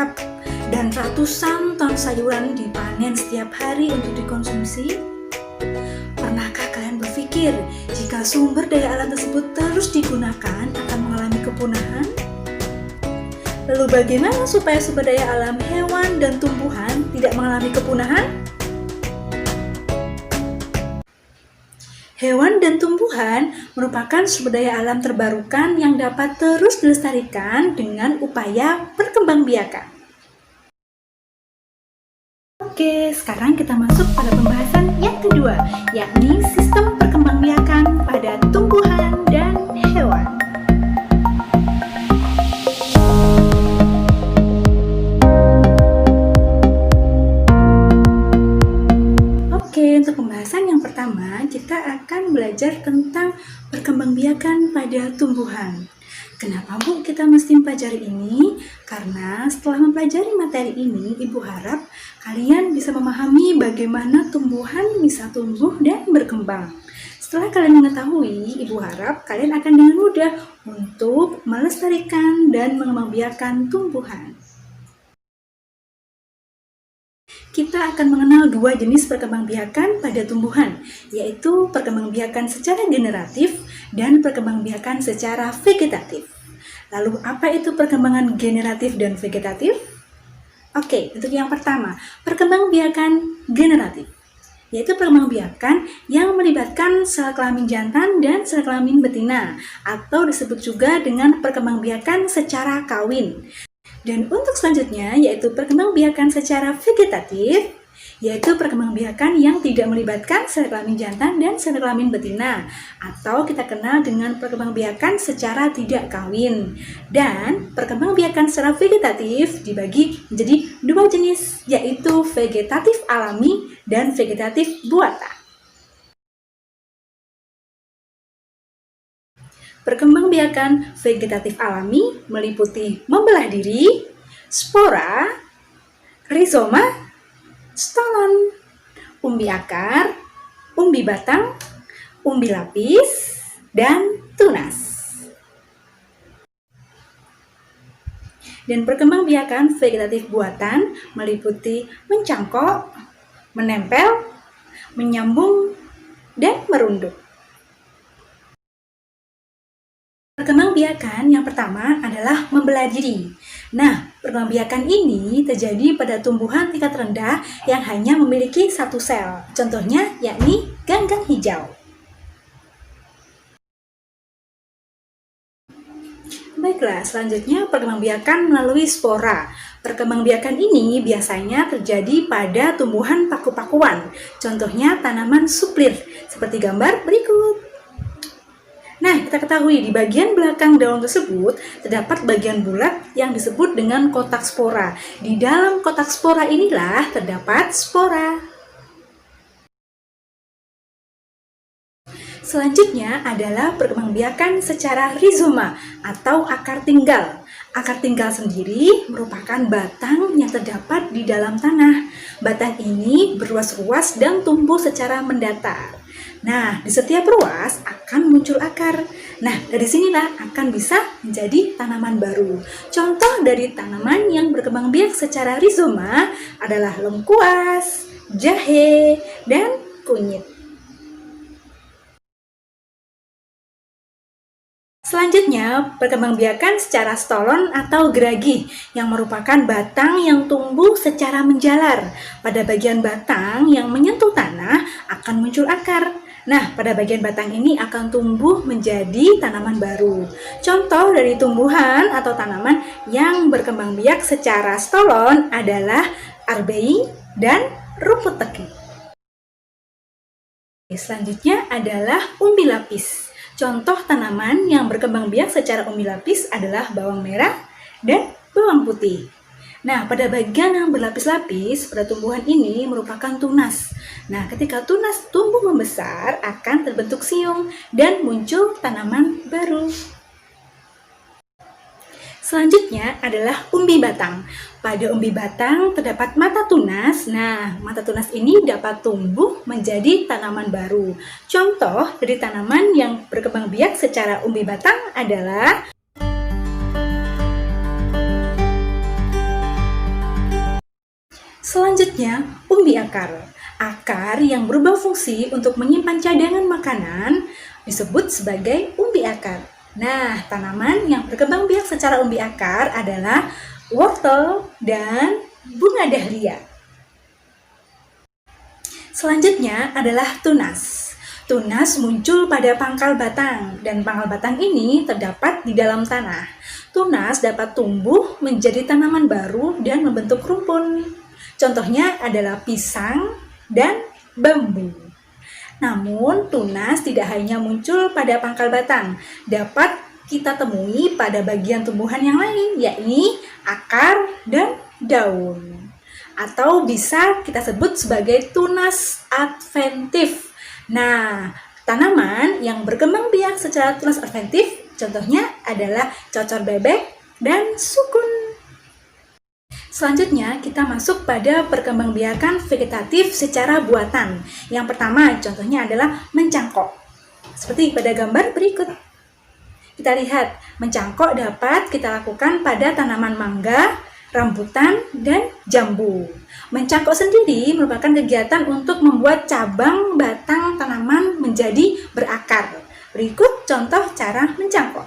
menggarap, dan ratusan ton sayuran dipanen setiap hari untuk dikonsumsi? Pernahkah kalian berpikir jika sumber daya alam tersebut terus digunakan akan mengalami kepunahan? Lalu bagaimana supaya sumber daya alam hewan dan tumbuhan tidak mengalami kepunahan? Hewan dan tumbuhan merupakan sumber daya alam terbarukan yang dapat terus dilestarikan dengan upaya perkembangbiakan. Oke, sekarang kita masuk pada pembahasan yang kedua, yakni sistem perkembangbiakan pada tumbuhan dan hewan. Untuk pembahasan yang pertama, kita akan belajar tentang perkembangbiakan pada tumbuhan. Kenapa Bu kita mesti mempelajari ini? Karena setelah mempelajari materi ini, Ibu harap kalian bisa memahami bagaimana tumbuhan bisa tumbuh dan berkembang. Setelah kalian mengetahui, Ibu harap kalian akan dengan mudah untuk melestarikan dan mengembangbiakan tumbuhan. Kita akan mengenal dua jenis perkembangbiakan pada tumbuhan, yaitu perkembangbiakan secara generatif dan perkembangbiakan secara vegetatif. Lalu apa itu perkembangan generatif dan vegetatif? Oke, untuk yang pertama, perkembangbiakan generatif, yaitu perkembangbiakan yang melibatkan sel kelamin jantan dan sel kelamin betina, atau disebut juga dengan perkembangbiakan secara kawin. Dan untuk selanjutnya, yaitu perkembangbiakan secara vegetatif, yaitu perkembangbiakan yang tidak melibatkan sel kelamin jantan dan sel kelamin betina, atau kita kenal dengan perkembangbiakan secara tidak kawin. Dan perkembangbiakan secara vegetatif dibagi menjadi dua jenis, yaitu vegetatif alami dan vegetatif buatan. Perkembangbiakan vegetatif alami meliputi membelah diri, spora, rizoma, stolon, umbi akar, umbi batang, umbi lapis, dan tunas. Dan perkembangbiakan vegetatif buatan meliputi mencangkok, menempel, menyambung, dan merunduk. Perkembangbiakan yang pertama adalah membelah diri. Nah, perkembangbiakan ini terjadi pada tumbuhan tingkat rendah yang hanya memiliki satu sel. Contohnya yakni ganggang hijau. Baiklah, selanjutnya perkembangbiakan melalui spora. Perkembangbiakan ini biasanya terjadi pada tumbuhan paku-pakuan. Contohnya tanaman suplir, seperti gambar berikut. Nah, kita ketahui di bagian belakang daun tersebut terdapat bagian bulat yang disebut dengan kotak spora. Di dalam kotak spora inilah terdapat spora. Selanjutnya adalah perkembangbiakan secara rizoma atau akar tinggal. Akar tinggal sendiri merupakan batang yang terdapat di dalam tanah. Batang ini berruas-ruas dan tumbuh secara mendatar. Nah, di setiap ruas akan muncul akar. Nah, dari sinilah akan bisa menjadi tanaman baru. Contoh dari tanaman yang berkembang biak secara rizoma adalah lengkuas, jahe, dan kunyit. Selanjutnya, perkembangbiakan secara stolon atau geragi yang merupakan batang yang tumbuh secara menjalar. Pada bagian batang yang menyentuh tanah akan muncul akar. Nah, pada bagian batang ini akan tumbuh menjadi tanaman baru. Contoh dari tumbuhan atau tanaman yang berkembang biak secara stolon adalah arbeing dan rumput teki. Selanjutnya adalah umbi lapis. Contoh tanaman yang berkembang biak secara umbi lapis adalah bawang merah dan bawang putih. Nah, pada bagian yang berlapis-lapis pada tumbuhan ini merupakan tunas. Nah, ketika tunas tumbuh membesar akan terbentuk siung dan muncul tanaman baru. Selanjutnya adalah umbi batang. Pada umbi batang terdapat mata tunas. Nah, mata tunas ini dapat tumbuh menjadi tanaman baru. Contoh dari tanaman yang berkembang biak secara umbi batang adalah Selanjutnya, umbi akar. Akar yang berubah fungsi untuk menyimpan cadangan makanan disebut sebagai umbi akar. Nah, tanaman yang berkembang biak secara umbi akar adalah wortel dan bunga dahlia. Selanjutnya adalah tunas. Tunas muncul pada pangkal batang, dan pangkal batang ini terdapat di dalam tanah. Tunas dapat tumbuh menjadi tanaman baru dan membentuk rumpun. Contohnya adalah pisang dan bambu. Namun, tunas tidak hanya muncul pada pangkal batang, dapat kita temui pada bagian tumbuhan yang lain, yakni akar dan daun. Atau bisa kita sebut sebagai tunas adventif. Nah, tanaman yang berkembang biak secara tunas adventif, contohnya adalah cocor bebek dan sukun. Selanjutnya, kita masuk pada perkembangbiakan vegetatif secara buatan. Yang pertama, contohnya adalah mencangkok. Seperti pada gambar berikut. Kita lihat, mencangkok dapat kita lakukan pada tanaman mangga, rambutan, dan jambu. Mencangkok sendiri merupakan kegiatan untuk membuat cabang batang tanaman menjadi berakar. Berikut contoh cara mencangkok.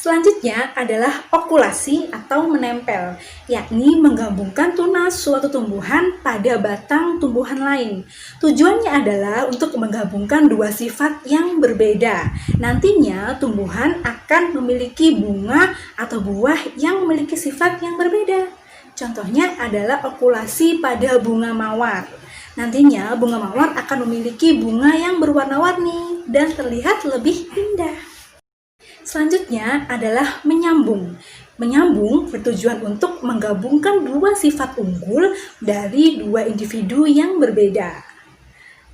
Selanjutnya adalah okulasi atau menempel, yakni menggabungkan tunas suatu tumbuhan pada batang tumbuhan lain. Tujuannya adalah untuk menggabungkan dua sifat yang berbeda. Nantinya tumbuhan akan memiliki bunga atau buah yang memiliki sifat yang berbeda. Contohnya adalah okulasi pada bunga mawar. Nantinya bunga mawar akan memiliki bunga yang berwarna-warni dan terlihat lebih indah. Selanjutnya adalah menyambung. Menyambung bertujuan untuk menggabungkan dua sifat unggul dari dua individu yang berbeda.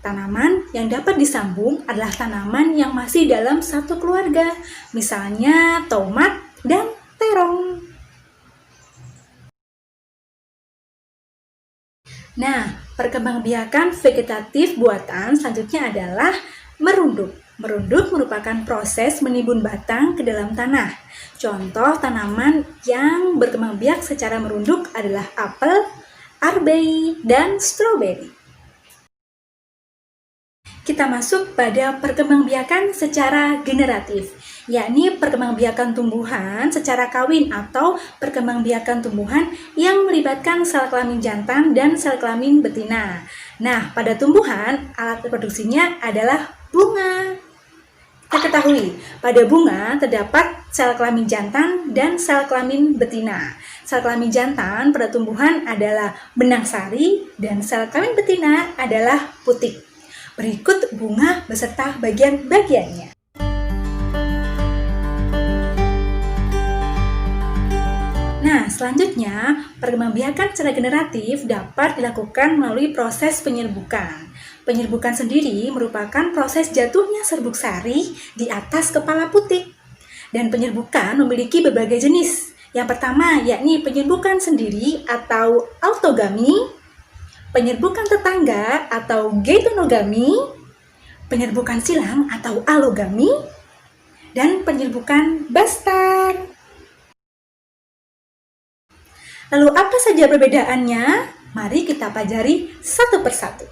Tanaman yang dapat disambung adalah tanaman yang masih dalam satu keluarga, misalnya tomat dan terong. Nah, perkembangbiakan vegetatif buatan selanjutnya adalah merunduk. Merunduk merupakan proses menimbun batang ke dalam tanah. Contoh tanaman yang berkembang biak secara merunduk adalah apel, arbei, dan stroberi. Kita masuk pada perkembangbiakan secara generatif, yakni perkembangbiakan tumbuhan secara kawin atau perkembangbiakan tumbuhan yang melibatkan sel kelamin jantan dan sel kelamin betina. Nah, pada tumbuhan, alat reproduksinya adalah bunga. Kita ketahui, pada bunga terdapat sel kelamin jantan dan sel kelamin betina. Sel kelamin jantan pada tumbuhan adalah benang sari dan sel kelamin betina adalah putik. Berikut bunga beserta bagian-bagiannya. Nah, selanjutnya, perkembangbiakan secara generatif dapat dilakukan melalui proses penyerbukan. Penyerbukan sendiri merupakan proses jatuhnya serbuk sari di atas kepala putik. Dan penyerbukan memiliki berbagai jenis. Yang pertama yakni penyerbukan sendiri atau autogami, penyerbukan tetangga atau geitonogami, penyerbukan silang atau alogami, dan penyerbukan bastar. Lalu apa saja perbedaannya? Mari kita pelajari satu persatu.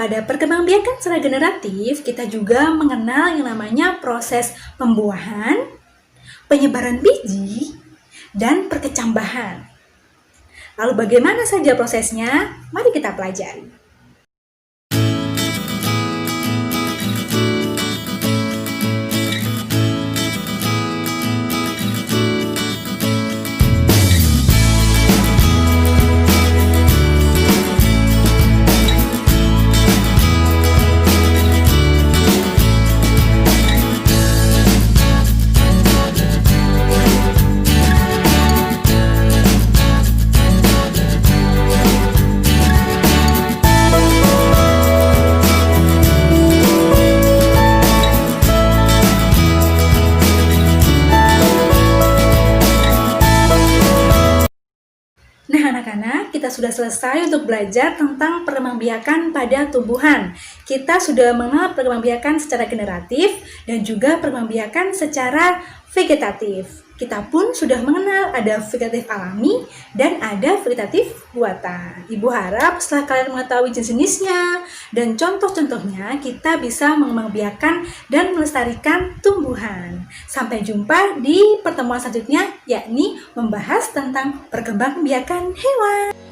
Pada perkembangbiakan secara generatif, kita juga mengenal yang namanya proses pembuahan, penyebaran biji, dan perkecambahan. Lalu bagaimana saja prosesnya? Mari kita pelajari. kita sudah selesai untuk belajar tentang perkembangbiakan pada tumbuhan. Kita sudah mengenal perkembangbiakan secara generatif dan juga perkembangbiakan secara vegetatif. Kita pun sudah mengenal ada vegetatif alami dan ada vegetatif buatan. Ibu harap setelah kalian mengetahui jenis-jenisnya dan contoh-contohnya, kita bisa mengembangbiakan dan melestarikan tumbuhan. Sampai jumpa di pertemuan selanjutnya, yakni membahas tentang perkembangbiakan hewan.